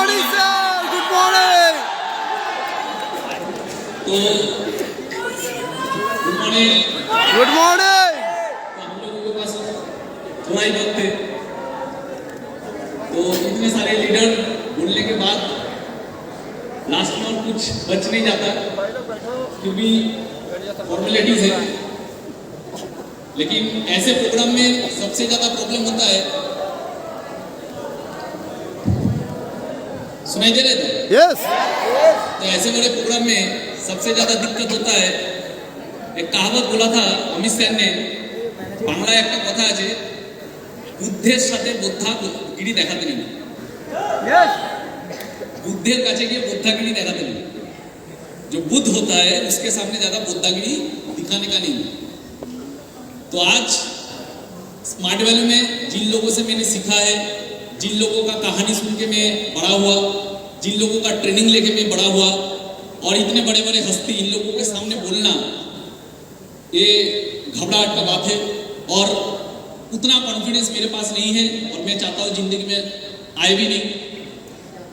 morning, sir. Good morning. तो good morning. Good morning. तो हम लोगों के पास थोड़ा ही वक्त है, तो इतने सारे लीडर बोलने के बाद लास्ट में और कुछ बच नहीं जाता क्योंकि फॉर्मेलिटीज है। लेकिन ऐसे प्रोग्राम में सबसे ज्यादा प्रॉब्लम होता है, सुनाई दे रहे थे? Yes. तो ऐसे बड़े प्रोग्राम में सबसे ज्यादा दिक्कत होता है। एक कहावत बोला था अमित सेन ने, बांग्लाয় একটা কথা আছে, বুদ্ধের সাথে বুদ্ধাগিরি দেখাতে নেই। Yes. बुद्धेर काছে গিয়ে बुद्धागिरी देखाते नहीं। जो बुद्ध होता है उसके सामने ज्यादा बुद्धागिरी दिखाने का नहीं। तो आज स्मार्ट वैल्यू में जिन लोगों से मैंने सीखा है, जिन लोगों का कहानी सुन के मैं बड़ा हुआ, जिन लोगों का ट्रेनिंग लेके मैं बड़ा हुआ, और इतने बड़े बड़े हस्ती इन लोगों के सामने बोलना ये घबराहट का बात है। और उतना कॉन्फिडेंस मेरे पास नहीं है और मैं चाहता हूँ जिंदगी में आए भी नहीं,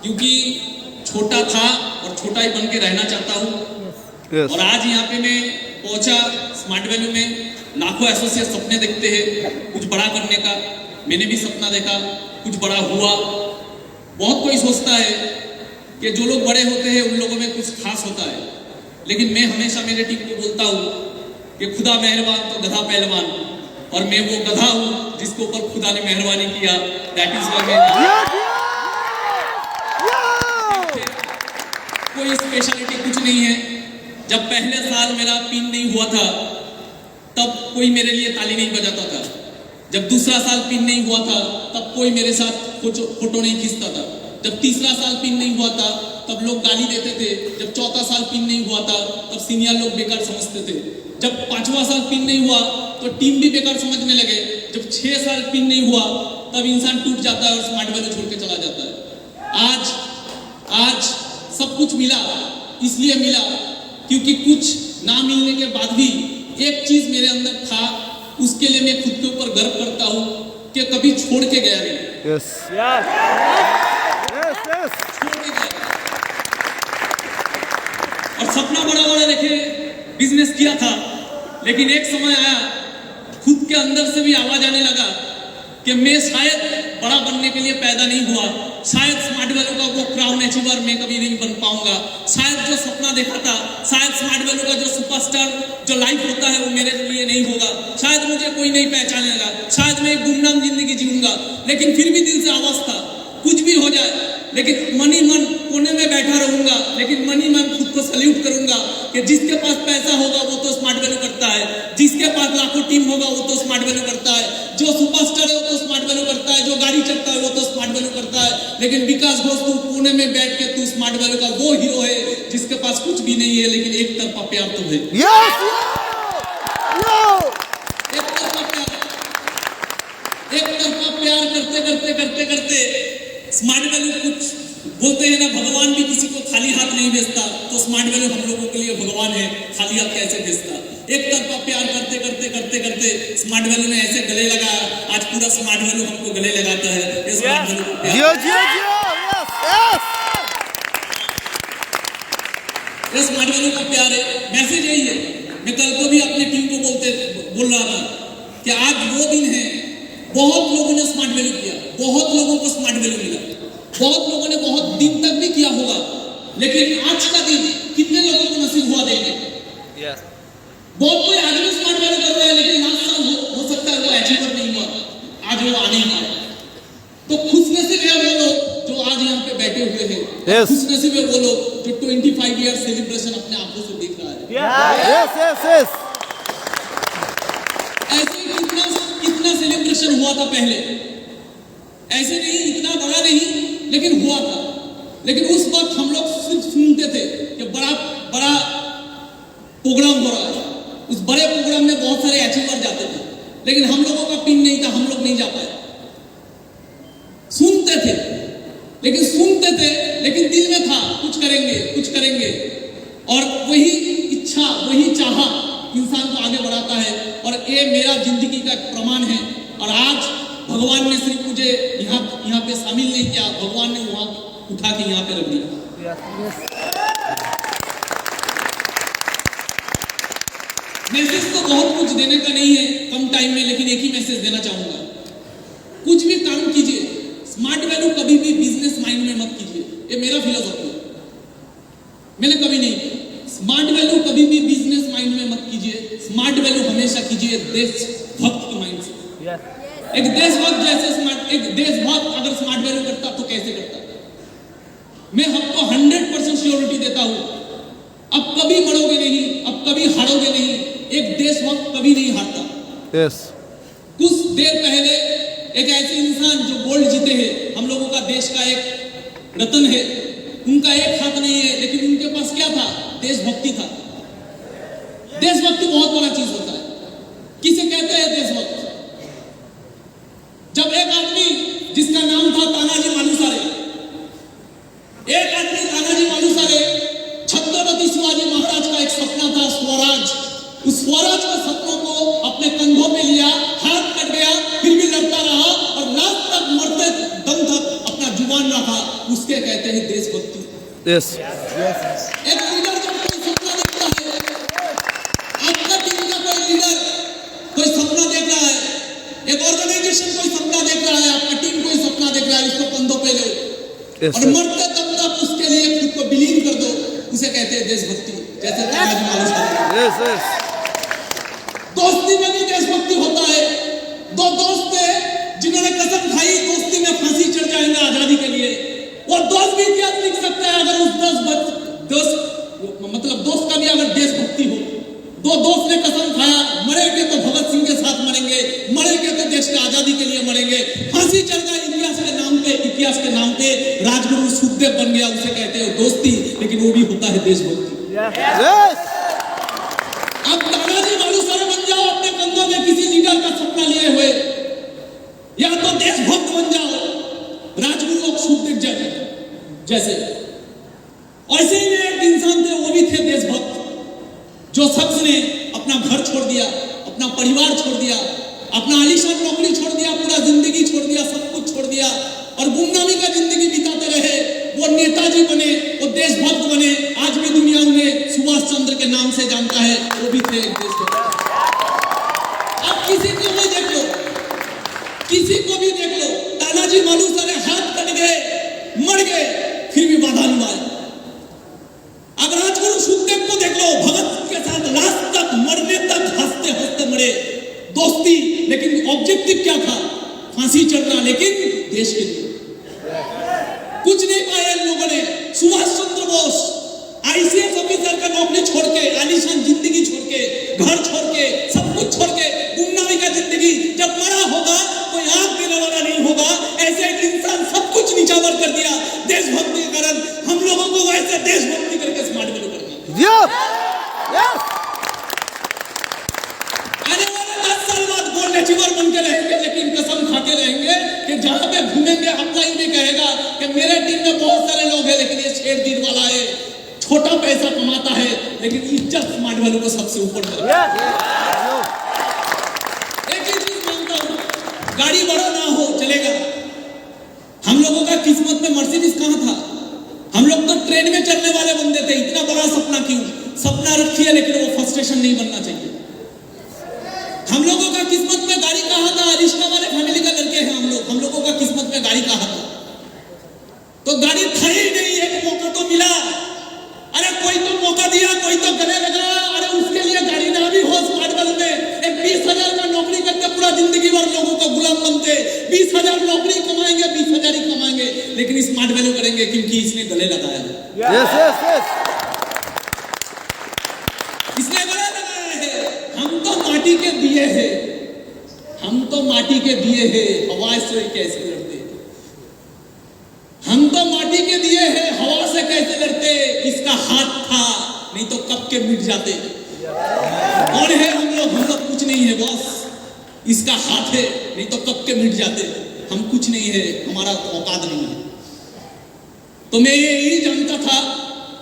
क्योंकि छोटा था और छोटा ही बन के रहना चाहता हूँ। Yes. और आज यहाँ पे मैं पहुंचा स्मार्ट वैल्यू में। लाखों एसोसिएट सपने देखते हैं कुछ बड़ा करने का, मैंने भी सपना देखा, कुछ बड़ा हुआ। बहुत कोई सोचता है कि जो लोग बड़े होते हैं उन लोगों में कुछ खास होता है, लेकिन मैं हमेशा मेरे टीम को बोलता हूँ कि खुदा मेहरबान तो गधा पहलवान, और मैं वो गधा हूँ जिसके ऊपर खुदा ने मेहरबानी किया। दैट इज व्हाई कोई स्पेशलिटी कुछ नहीं है। जब पहले साल मेरा पिन नहीं हुआ था तब कोई मेरे लिए ताली नहीं बजाता था। जब दूसरा साल पिन नहीं हुआ था तब कोई मेरे साथ फोटो नहीं खींचता था। जब तीसरा साल पिन नहीं हुआ था तब लोग गाली देते थे। जब चौथा साल पिन नहीं हुआ था तब सीनियर लोग बेकार समझते थे। जब पांचवा साल पिन नहीं हुआ तो टीम भी बेकार समझने लगे। जब 6 साल पिन नहीं हुआ तब इंसान टूट जाता है और स्मार्ट वैल्यू छोड़ के चला जाता है। आज सब कुछ मिला, इसलिए मिला क्योंकि कुछ ना मिलने के बाद भी एक चीज मेरे अंदर था, उसके लिए मैं खुद के ऊपर गर्व करता हूँ कि कभी छोड़ के गया नहीं। Yes. Yes. Yes. Yes. छोड़ के गया। और सपना बड़ा बड़ा देखे, बिजनेस किया था, लेकिन एक समय आया खुद के अंदर से भी आवाज आने लगा कि मैं शायद बड़ा बनने के लिए पैदा नहीं हुआ, शायद स्मार्ट वैल्यू का वो क्राउन अचीवर मैं कभी नहीं बन पाऊंगा, शायद जो सपना देखा था, शायद स्मार्ट वैल्यू का जो सुपरस्टार जो लाइफ होता है वो मेरे लिए नहीं होगा, शायद मुझे कोई नहीं पहचानेगा, शायद मैं एक गुमनाम जिंदगी जीऊंगा। लेकिन फिर भी दिल से आवाज था कुछ भी हो जाए, लेकिन मन कोने में बैठा रहूंगा, लेकिन मन खुद को सल्यूट करूंगा कि जिसके पास पैसा होगा वो तो स्मार्ट वैल्यू करता है, जिसके पास लाखों टीम होगा वो तो स्मार्ट वैल्यू करता है, जो सुपरस्टार है वो तो स्मार्ट वैल्यू करता है, जो गाड़ी चलता है वो तो स्मार्ट वैल्यू करता है। लेकिन विकास घोष तू पुणे में बैठ के तू स्मार्ट वैल्यू का वो हीरो है जिसके पास कुछ भी नहीं है, लेकिन एक तरफा प्यार तो है। Yes. एक तरफा प्यार करते करते करते करते स्मार्ट वैल्यू कुछ बोलते हैं ना, भगवान भी किसी को खाली हाथ नहीं भेजता, तो स्मार्ट वैल्यू हम लोगों के लिए भगवान है, खाली हाथ कैसे भेजता। एक तरफा प्यार करते करते करते करते स्मार्ट वैल्यू ने ऐसे गले लगाया, आज पूरा स्मार्ट वैल्यू हमको गले लगाता है। ये स्मार्ट वैल्यू को प्यार, Yes. Yes. ये स्मार्ट वैल्यू का प्यार है। मैसेज यही है। मैं कल को भी अपने टीम को बोल रहा था कि आज वो दिन है, बहुत लोगों ने स्मार्ट वैल्यू किया, बहुत लोगों को स्मार्ट वैल्यू मिला, बहुत लोगों ने बहुत दिन तक भी किया होगा, लेकिन आज का दिन कितने लोगों को नसीब हुआ देखने? Yes. बहुत कोई आदमी स्मार्ट वैल्यू कर रहा है, लेकिन लास्ट साल हो सकता है वो अचीवर नहीं हुआ, आज वो आ नहीं पाया। तो खुशनसीब है वो लोग जो आज यहाँ पे बैठे हुए हैं। Yes. खुशनसीब है वो लोग जो 25 ईयर सेलिब्रेशन अपने आंखों से देख रहा है। Yes. Yes. ऐसे कितना सेलिब्रेशन हुआ था पहले, ऐसे नहीं, इतना बड़ा नहीं, लेकिन हुआ था। लेकिन उस वक्त हम लोग सिर्फ सुनते थे कि बड़ा बड़ा प्रोग्राम हो रहा है, उस बड़े प्रोग्राम में बहुत सारे अचीवर जाते थे, लेकिन हम लोगों का पिन नहीं था, हम लोग नहीं जा पाए। सुनते थे, लेकिन दिल में था कुछ करेंगे, और वही इच्छा, वही चाह इंसान को आगे बढ़ाता है। और ये मेरा जिंदगी का प्रमाण है। और आज भगवान ने सिर्फ मुझे यहाँ पे शामिल नहीं किया, भगवान ने वहाँ उठा के यहाँ पे रख दिया। मैसेज तो बहुत कुछ देने का नहीं है कम टाइम में, लेकिन एक ही मैसेज देना चाहूंगा। कुछ भी काम कीजिए, स्मार्ट वैल्यू कभी भी बिजनेस माइंड में मत कीजिए। ये मेरा फिलोसॉफी है, मैंने कभी नहीं किया। स्मार्ट वैल्यू कभी भी बिजनेस माइंड में मत कीजिए। स्मार्ट वैल्यू हमेशा कीजिए देशभक्त के माइंड से। एक देशभक्त जैसे एक देशभक्त अगर स्मार्ट वैल्यू करता तो कैसे करता? मैं आपको 100% श्योरिटी देता हूं, अब कभी मरोगे नहीं, अब कभी हारोगे नहीं। एक देशभक्त कभी नहीं हारता। Yes. कुछ देर पहले एक ऐसे इंसान जो गोल्ड जीते हैं, हम लोगों का देश का एक रत्न है, उनका एक हाथ नहीं है, लेकिन उनके पास क्या था? देशभक्ति था। देशभक्ति बहुत बड़ा चीज होता है। किसे कहते हैं देशभक्त? जब एक आदमी जिसका नाम था तानाजी मालुसरे, एक आदमी तानाजी मालुसरे, छत्रपति शिवाजी महाराज का एक सपना था स्वराज। उस स्वराज के सपनों को अपने कंधों पे लिया, हाथ कट गया, फिर भी लड़ता रहा और लास्ट तक मरते दम तक अपना जुबान रखा। उसके कहते हैं देशभक्ति। Yes. एक लीडर जब कोई सपना देखता है, आपका टीम का कोई लीडर कोई सपना देख रहा है, एक ऑर्गेनाइजेशन कोई सपना देख रहा है, आपका टीम कोई सपना देख रहा है, उसको कंधों पे लो और मरते दम तक उसके लिए खुद को विलीन कर दो, उसे कहते हैं देशभक्ति। जैसे तानाजी मालुसरे। Yes, yes. दोस्ती में भी देशभक्ति होता है। दो दोस्त थे जिन्होंने कसम खाई दोस्ती में फांसी चढ़ जाएंगे आजादी के लिए। वो दोस्त भी इतिहास लिख सकता है अगर उस दोस्त का भी अगर देशभक्ति हो। दो दोस्त ने कसम खाया, मरेंगे तो भगत सिंह के साथ मरेंगे, मरेंगे तो देश की आजादी के लिए मरेंगे। फांसी चढ़ गया इतिहास के नाम पे राजगुरु सुखदेव बन गया, उसे कहते हैं दोस्ती, लेकिन वो भी होता है देशभक्ति। Yes. अब तानाजी मालुसरे बन जाओ अपने कंधों में किसी लीडर का सपना लिए हुए, या तो देशभक्त बन जाओ राजगुरु सुखदेव जैसे। ऐसे ही एक इंसान थे, वो भी थे देशभक्त। जो शख्स ने अपना घर छोड़ दिया, अपना परिवार छोड़ दिया, अपना आलीशान नौकरी छोड़ दिया, पूरा जिंदगी छोड़ दिया, सब कुछ छोड़ दिया और गुमनामी का जिंदगी बिताते रहे। वो नेताजी बने, वो देशभक्त बने। आज भी दुनिया उन्हें सुभाष चंद्र के नाम से जानता है, वो भी थे एक देशभक्त। अब किसी को भी देख लो, किसी को भी देख लो, तानाजी मालुसरे हाथ कट गए, मर गए, फिर भी बाधा निभाए। अब राजगुरु सुखदेव को देख लो, भगत सिंह के साथ लास्ट तक मरने तक हंसते हंसते मरे। दोस्ती, लेकिन ऑब्जेक्टिव क्या था? फांसी चढ़ना, लेकिन देश के लिए कुछ नहीं पाया इन लोगों ने। सुभाष चंद्र बोस आईसीएस ऑफिसर का नौकरी छोड़ के, आलीशान जिंदगी छोड़ के, घर छोड़ के, सब कुछ छोड़ के, गुमनामी का जिंदगी, जब मरा होगा कोई आंख देने वाला नहीं होगा। ऐसे एक इंसान सब कुछ नीचावर कर दिया देशभक्ति के कारण। हम लोगों को वैसे देशभक्ति करके स्मार्ट वैल्यू करना। Yes. आने वाले 10 साल बाद गोल्ड अचीवर बन के रहेंगे, लेकिन कसम खा के रहेंगे कि जहां पे घूमेंगे अपना ही नहीं कहेगा कि मेरे टीम में बहुत सारे लोग हैं, लेकिन ये शेर दिल वाला है, छोटा पैसा कमाता है, लेकिन इज्जत स्मार्ट वैल्यू को सबसे ऊपर रखता। एक ही चीज मानता हूं, गाड़ी बड़ा ना हो चलेगा। हम लोगों का किस्मत में मर्सिडीज कहां था? हम लोग तो ट्रेन में चलने वाले बंदे थे। इतना बड़ा सपना क्यों? सपना रखिए, लेकिन वो फ्रस्ट्रेशन नहीं बनना चाहिए। हम लोगों का किस्मत में गाड़ी कहां था? रिश्ता वाले फैमिली का लड़के हैं हम लोगों का किस्मत में गाड़ी कहां था? तो गाड़ी था ही नहीं। एक मौका तो मिला, अरे कोई तो मौका दिया, कोई तो गले लगा, अरे उसके लिए गाड़ी ना भी हो स्मार्ट वैल्यू में। एक 20,000 का नौकरी करके पूरा जिंदगी भर लोगों का गुलाम बनते, 20,000 नौकरी कमाएंगे, 20,000 ही कमाएंगे, लेकिन स्मार्ट वैल्यू करेंगे क्योंकि इसने गले लगाया है। Yes, yes, yes. इसने गले लगाया है। हम तो माटी के दिए हैं, हम तो माटी के दिए हैं, हवा से कैसे लड़ते? हम तो माटी के दिए हैं, हवा से कैसे लड़ते? इसका हाथ था, नहीं तो कब के मिट जाते। कौन है हम लोग कुछ नहीं है बॉस। इसका हाथ है, नहीं तो कब के मिट जाते। हम कुछ नहीं है, हमारा औकात नहीं है। तो मैं यही जानता था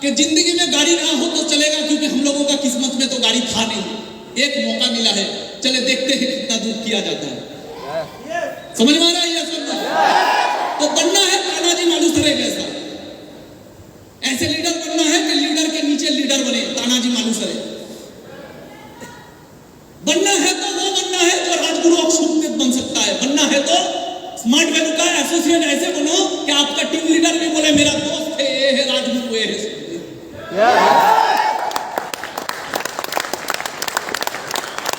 कि जिंदगी में गाड़ी ना हो तो चलेगा, क्योंकि हम लोगों का किस्मत में तो गाड़ी था नहीं। एक मौका मिला है, चले देखते हैं कितना दूर किया जाता है। समझ में आ रहा है ये सब? तो बनना है तानाजी मालुसरे जैसा। करे। बनना है तो वो बनना है जो राजगुरु अक्षुब्ध बन सकता है। बनना है तो स्मार्ट वैल्यू का एसोसिएट ऐसे बनो कि आपका टीम लीडर भी बोले मेरा दोस्त है, ये है राजगुरु, ये है सुखदेव।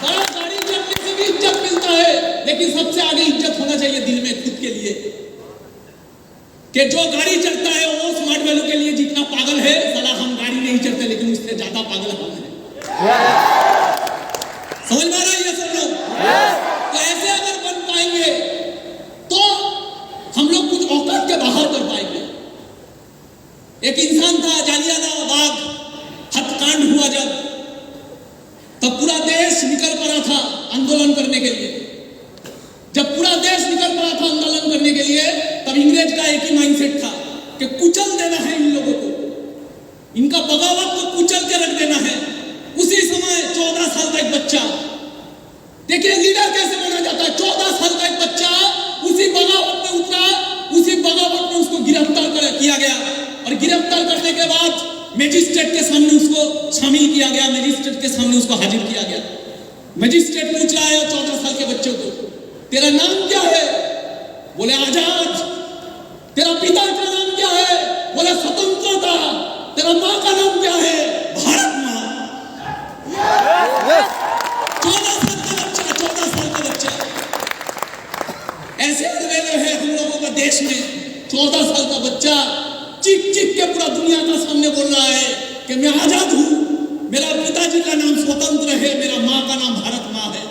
बड़ा गाड़ी चढ़ने से भी इज्जत मिलता है, लेकिन सबसे आगे इज्जत होना चाहिए दिल में खुद के लिए, कि जो गाड़ी चढ़ता है वो स्मार्ट वैल्यू के लिए जितना पागल है, साला हम गाड़ी नहीं चढ़ते लेकिन उससे ज्यादा पागल हम हैं। समझ में आ रहा है ये सब लोग? तो ऐसे अगर बन पाएंगे तो हम लोग कुछ औकात के बाहर कर पाएंगे। एक इंसान था, जालियाना बाग हत्याकांड हुआ तब पूरा देश निकल पड़ा था आंदोलन करने के लिए। जब पूरा देश निकल पड़ा था आंदोलन करने के लिए, तब इंग्रेज का एक ही माइंडसेट था कि कुचल देना है इन लोगों को, इनका बगावत को कुचल के रख देना है। उसी समय 14 साल का एक बच्चा, देखिए लीडर कैसे बना जाता है। 14 साल का एक बच्चा उसी बगावत में उतरा, उसी बगावत में उसको गिरफ्तार किया गया और गिरफ्तार करने के बाद मजिस्ट्रेट के सामने उसको शामिल किया गया, मजिस्ट्रेट के सामने उसको हाजिर किया गया। मजिस्ट्रेट पूछ रहा है 14 साल के बच्चों को, तेरा नाम क्या है? बोले आजाद। तेरा पिता का नाम क्या है? बोले स्वतंत्रता। तेरा माँ का नाम क्या है? भारत माँ। 14 साल का बच्चा, 14 साल का बच्चा। ऐसे अनवेले है हम लोगों का देश में। 14 साल का बच्चा चीख चीख के पूरा दुनिया का सामने बोल रहा है कि मैं आजाद हूं, मेरा पिताजी का नाम स्वतंत्र है, मेरा माँ का नाम भारत माँ है।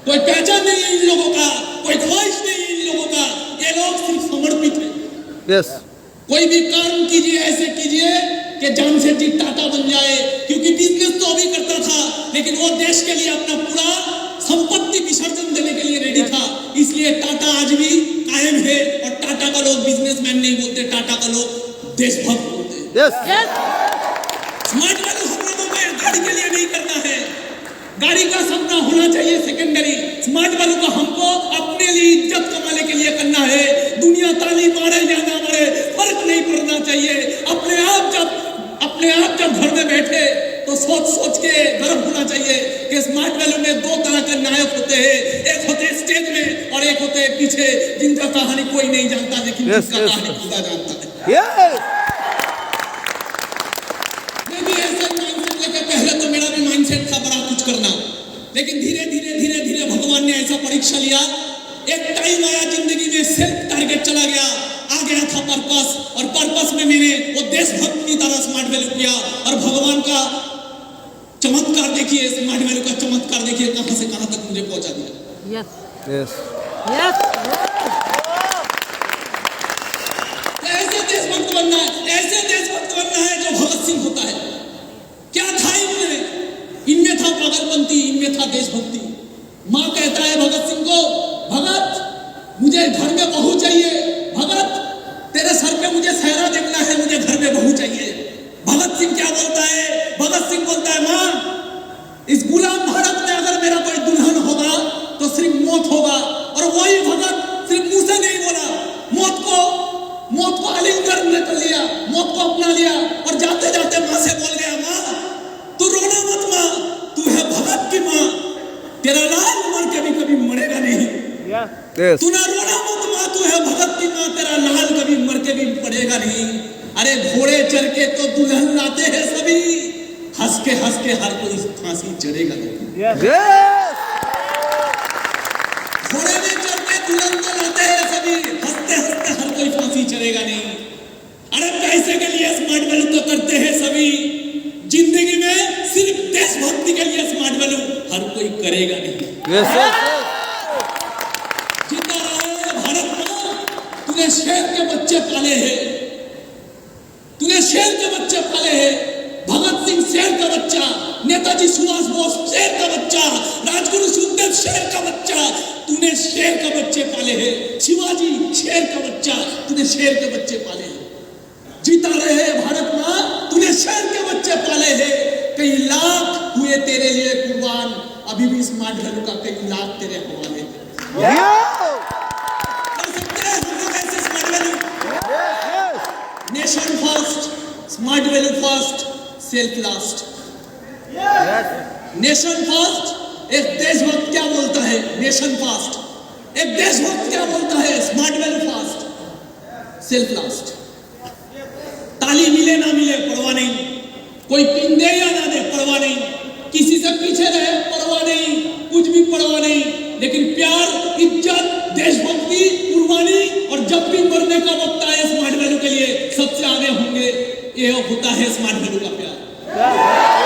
कोई पहचान नहीं है इन लोगों का, कोई ख्वाहिश नहीं है इन लोगों का। ये लोग सिर्फ समर्पित है। कोई भी काम कीजिए, ऐसे कीजिए कि जामशेट्टी टाटा बन जाए, क्योंकि बिजनेस तो अभी करता था लेकिन वो देश के लिए अपना पूरा संपत्ति विसर्जन देने के लिए रेडी था। इसलिए टाटा आज भी कायम है और टाटा का लोग बिजनेसमैन नहीं बोलते, टाटा का लोग देशभक्त बोलते हैं। स्मार्ट वैल्यू हम लोगों को गाड़ी के लिए नहीं करना है, गाड़ी का सपना होना चाहिए सेकेंडरी। स्मार्ट वैल्यू का हमको अपने लिए इज्जत कमाने के लिए करना है। दुनिया ताली मारे या ना मारे फर्क नहीं पड़ना चाहिए। अपने आप जब घर में बैठे तो सोच के गर्व होना चाहिए कि स्मार्ट वैल्यू में 2 तरह के नायक होते हैं, एक होते हैं स्टेज में और एक होते हैं पीछे, जिनका कहानी कोई नहीं जानता लेकिन जिसका कहानी खुदा जानता है। मैं भी ऐसा माइंडसेट लेके, पहले तो मेरा भी माइंडसेट था बड़ा कुछ करना, लेकिन धीरे धीरे भगवान ने ऐसा परीक्षा लिया। एक टाइम आया जिंदगी में सेल्फ टारगेट चला गया, आ गया था पर्पस, और पर्पस में मैंने वो देशभक्त की तरह स्मार्ट वैल्यू किया। और भगवान का चमत्कार देखिए, स्मार्ट वैल्यू का चमत्कार देखिए कहां से कहां तक मुझे पहुंचा दिया। ऐसे देशभक्त बनना है, ऐसे देशभक्त बनना है जो भगत सिंह होता है। क्या था इनमें था पागलपंती, इनमें था देशभक्ति। माँ कहता है भगत सिंह को, भगत मुझे घर में बहू चाहिए, भगत तेरे सर पे मुझे सहरा देखना है, मुझे घर में बहू चाहिए। भगत सिंह क्या बोलता है? भगत सिंह बोलता है माँ, इस गुलाम भारत में अगर मेरा कोई दुल्हन होगा तो सिर्फ मौत होगा। और वही भगत सिर्फ मुंह से नहीं बोला, मौत को आलिंगन कर लिया, मौत को अपना लिया और जाते जाते माँ से बोल गया, माँ तू रोना मत माँ, तू है भगत की माँ, तेरा लाल मर के भी कभी मरेगा नहीं। तू ना रोना मत माँ, तू है भगत की माँ, तेरा लाल कभी मर के भी पड़ेगा नहीं। अरे घोड़े चढ़ के तो दुल्हन लाते हैं सभी, हंस के हर कोई फांसी चढ़ेगा नहीं। घोड़े में चढ़ के दुल्हन तो लाते हैं सभी, हंसते हर कोई फांसी चढ़ेगा नहीं। अरे पैसे के लिए स्मार्ट वैल्यू तो करते हैं सभी, जिंदगी में सिर्फ देशभक्ति के लिए स्मार्ट वैल्यू हर कोई करेगा नहीं। जिंदा रहे भारत माँ, तूने शेर के बच्चे पाले हैं, तूने शेर के बच्चे पाले हैं। भगत सिंह शेर का बच्चा, नेताजी सुभाष बोस शेर का बच्चा, राजगुरु सुखदेव शेर का बच्चा, तूने शेर का बच्चे पाले हैं। शिवाजी शेर का बच्चा, तूने शेर के बच्चे पाले हैं। जीता रहे भारत माँ, तूने शेर के बच्चे पाले हैं। कई लाख हुए तेरे लिए कुर्बान, अभी भी स्मार्ट वैल्यू का कई लाख तेरे हवाले हैं। कर सकते हैं हम लोग ऐसे smart value? Nation first, smart value first, self last. Nation first, एक देशभक्त क्या बोलता है? Nation first. एक देशभक्त क्या बोलता है? Smart value first, self last. ताली मिले ना मिले परवाह नहीं, कोई पिन दे या ना दे परवाह नहीं, किसी से पीछे रहे परवाह नहीं, कुछ भी परवाह नहीं, लेकिन प्यार, इज्जत, देशभक्ति, कुर्बानी, और जब भी मरने का वक्त आए स्मार्ट वैल्यू के लिए सबसे आगे होंगे, ये होता है स्मार्ट वैल्यू का प्यार।